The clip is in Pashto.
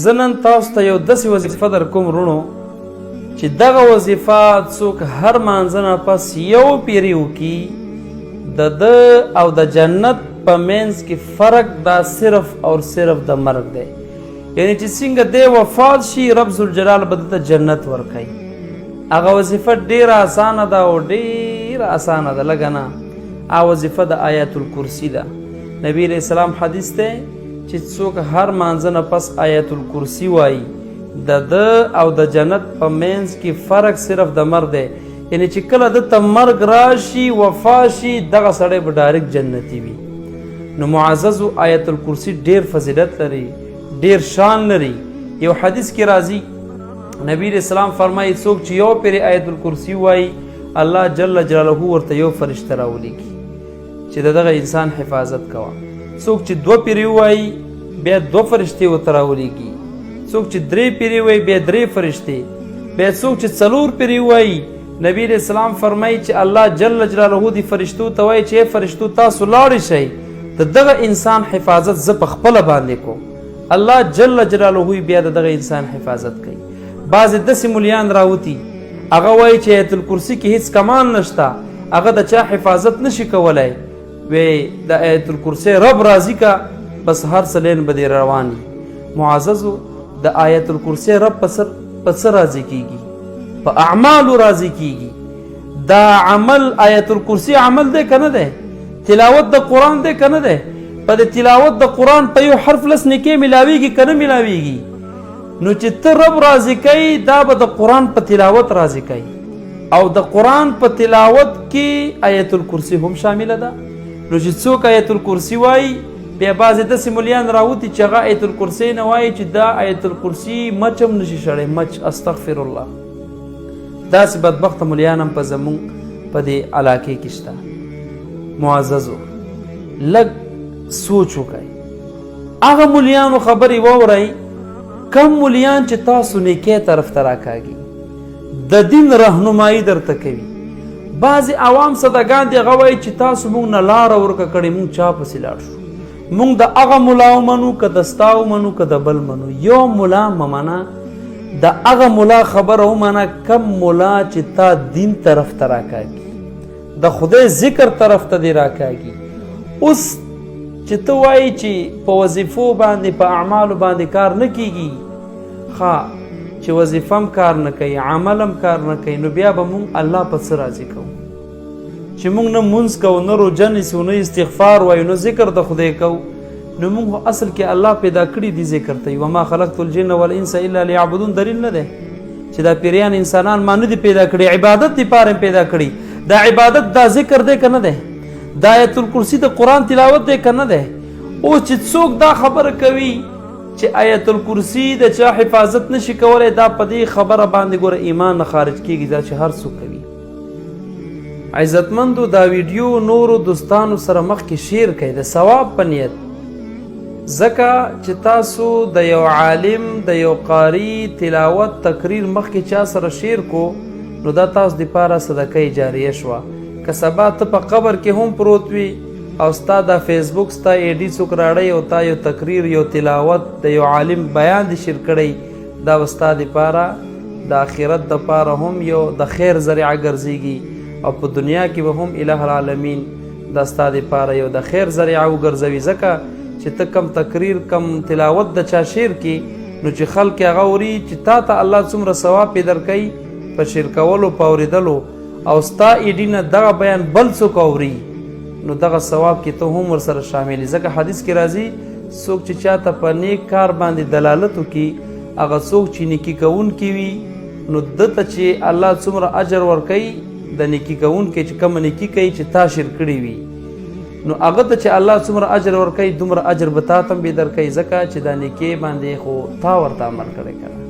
زه نن تاسو ته یو داسې وظیفه در کوم وروڼو چې دغه وظیفه څوک هر مانځه نه پس یو پیري وکړي د ده او د جنت په منځ کې فرق دا صرف او صرف د مرګ دی. یعنی چې څنګه دی وفات شي رب ذوالجلال به دته جنت ورکوي. هغه وظیفه ډېره اسانه ده او ډېره اسانه ده، لږه نه. هغه وظیفه د آیت الکرسي ده. نبی علیه السلام حدیث دی چې څوک هر مانځه نه پس آیت الکرسي وایي د ده او د جنت په منځ کې فرق صرف د مرګ دی. یعنی چې کله دته مرګ راشي وفات شي دغه سړی به ډایرکټ جنتي وي. نو معززو آیت الکرسي ډېر فضیلت لري، ډېر شان لري. یو حدیث کې راځي نبی علیہ السلام فرمایي څوک چې یو پیرې آیت الکرسي وایي الله جل جلاله ورته یو فرشته راولیږي چې د دغه انسان حفاظت کوه. څوک چې دوه پیرې ووایي بیا دوه فرشتې ورته راولیږي. څوک چې درې پیرې وایي بیا درې فرشتې. بیا څوک چې څلور پیرې وایي نبی علیہ السلام فرمایي چې الله جل جلاله دې فرشتو ته وایي چې فرشتو تاسو لاړې شئ د دغه انسان حفاظت زه په خپله باندې کوم. الله جل جلاله بیا د دغه انسان حفاظت کوي. بعضې داسې ملیان راوتي هغه وایي چې آیت الکرسي کې هیڅ کمال نشته، هغه د چا حفاظت نشي کولی. وی د آیت الکرسي رب راضي کا بس هر څه لین به دې روان وي. معززو د آیت الکرسي رب په څه راضي کیږي؟ په اعمالو راضي کیږي. دا عمل آیت الکرسي عمل دی که نه دی؟ تلاوت د قرآن دی که نه دی؟ په د تلاوت د قرآن په یو حرف لس نیکې ملاویږي که نه ملاویږي؟ نو چې ته رب راضي کوي دا به د قرآن په تلاوت راضي کوي، او د قرآن په تلاوت کې آیت الکرسي هم شامله ده. نو چې څوک آیت الکرسي وایي بیا بعضې داسې ملیان راوتي چې هغه آیت الکرسي نه وایي چې دا آیت الکرسي مچ هم نشي شړی، مچ استغفر الله. داسې بدبخته ملیان هم په زمونږ په دې علاقې کې شته. معززو لږ سوچ وکئ، هغه ملیانو خبرې واورئ کم ملیان چې تاسو نیکۍ طرف ته راکاږي، د دین رهنمایي درته کوي. بعضې عوام صدګان دي هغه وایي چې تاسو موږ نه لاره ورکه کړې موږ چا پسې لاړ شو. موږ د هغه ملا ومنو که د ستا ومنو که د بل منو، یو ملا مه منه، د هغه ملا خبره ومنه کم ملا چې تا دین طرف ته راکاږي، د خدای ذکر طرف ته دې راکاږي. اوس چې ته وایي چې په وظیفو باندې په اعمالو باندې کار نه کیږي، چې وظیفه هم کار نه کوي عمل هم کار نه کوي، نو بیا به مونږ الله په څه راضي کوو؟ چې مونږ نه مونځ کوو، نه روژه نیسو، نه استغفار وایو، نه ذکر د خدای کوو، نو مونږ اصل کې الله پیدا کړي دي ذکر ته. وما خلقت الجن والانس الا لیعبدون دلیل نه دی چې دا پیریان انسانان ما نه دي پیدا کړي، عبادت دپاره پیدا کړي. دا عبادت دا ذکر دی که نه دی؟ دا آیت الکرسي د قرآن تلاوت دی که نه دی؟ او چې څوک دا خبره کوي چې آیت الکرسي د چا حفاظت نشي کولی، دا په دې خبره باندې ګوره ایمان نه خارج کیږي، دا چې هر څوک کوي. عزتمندو دا ویډیو نورو دوستانو سره مخکې شیر کړئ د ثواب په نیت، ځکه چې تاسو د یو عالم د یو قاري تلاوت تقریر مخکې چا سره شیر کو نو دا تاسو دپاره صدقه جاریه شوه. که سبا ته په قبر کې هم پروت وي او ستا د فیسبوک ستا ایډي څوک راړی او تا یو تقریر یو تلاوت د یو عالم بیان دې شیر کړی، دا به ستا دپاره د آخرت دپاره هم یو د خیر ذریعه ګرځېږي او په دنیا کې به هم اله العالمین دا ستا دپاره یو د خیر ذریعه وګرځوي. ځکه چې ته کم تقریر کم تلاوت د چا شیر کې نو چې خلک هغه اوري چې تا ته الله څومره ثواب پې درکوي په شیر کولو په اورېدلو، او ستا ایډي نه دغه بیان بل څوک اوري نو دغه ثواب کې ته هم ورسره شامل. ځکه حدیث کې راځي څوک چې چاته په نیک کار باندې دلالت وکړي، هغه څوک چې نیکي کوونکی وي نو دته چې الله څومره اجر ورکوي د نیکي کوونکی چې کومه نیکي کوي چې تا شیر کړي وي نو هغه ته چې الله څومره اجر ورکوي دومره اجر به تا ته هم بې درکوي، ځکه چې دا نیکۍ باندې خو تا ورته عمل کړی که نه.